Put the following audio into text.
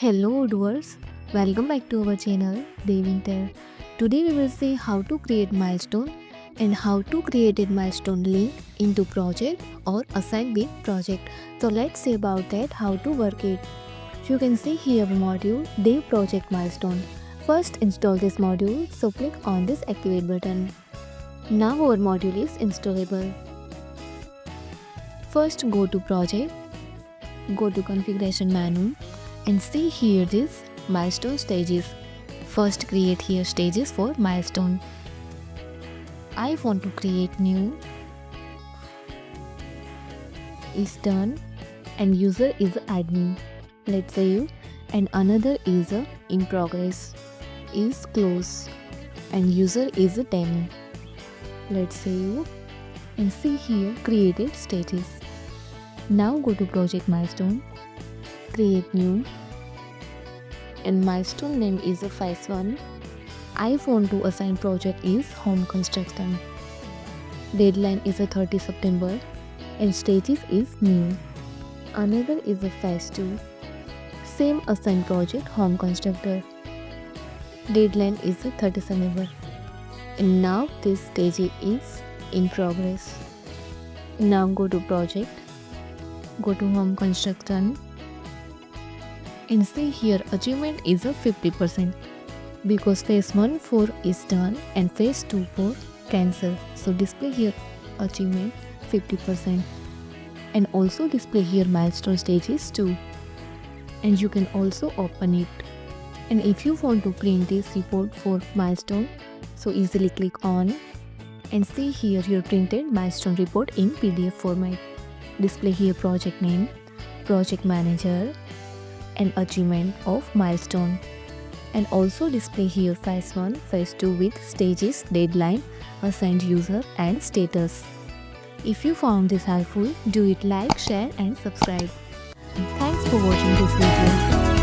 Hello doers, welcome back to our channel Devintelle. Today we will see how to create milestone and how to create a milestone link into project or assign with project. So let's see about that how to work it. You can see here the module Dev Project Milestone. First install this module, so click on this activate button. Now our module is installable. First go to project, go to configuration menu and see here this milestone stages. First create here stages for milestone. I want to create new is done and user is admin. Let's save and another is in progress is close and user is a demo. Let's save and see here created stages. Now go to project milestone, create new and milestone name is a phase 1. I want to assign project is home construction. Deadline is a 30 September and stages is new. Another is a phase 2. Same assign project home constructor. Deadline is a 30 September. And now this stage is in progress. Now go to project, go to home construction and see here achievement is a 50% because phase 1 4 is done and phase 2 4 cancel. So display here achievement 50% and also display here milestone stages too. And you can also open it. And if you want to print this report for milestone, so easily click on and see here your printed milestone report in PDF format. Display here project name, project manager and achievement of milestone. And also display here phase 1, phase 2 with stages, deadline, assigned user and status. If you found this helpful, do it like, share and subscribe. Thanks for watching this video.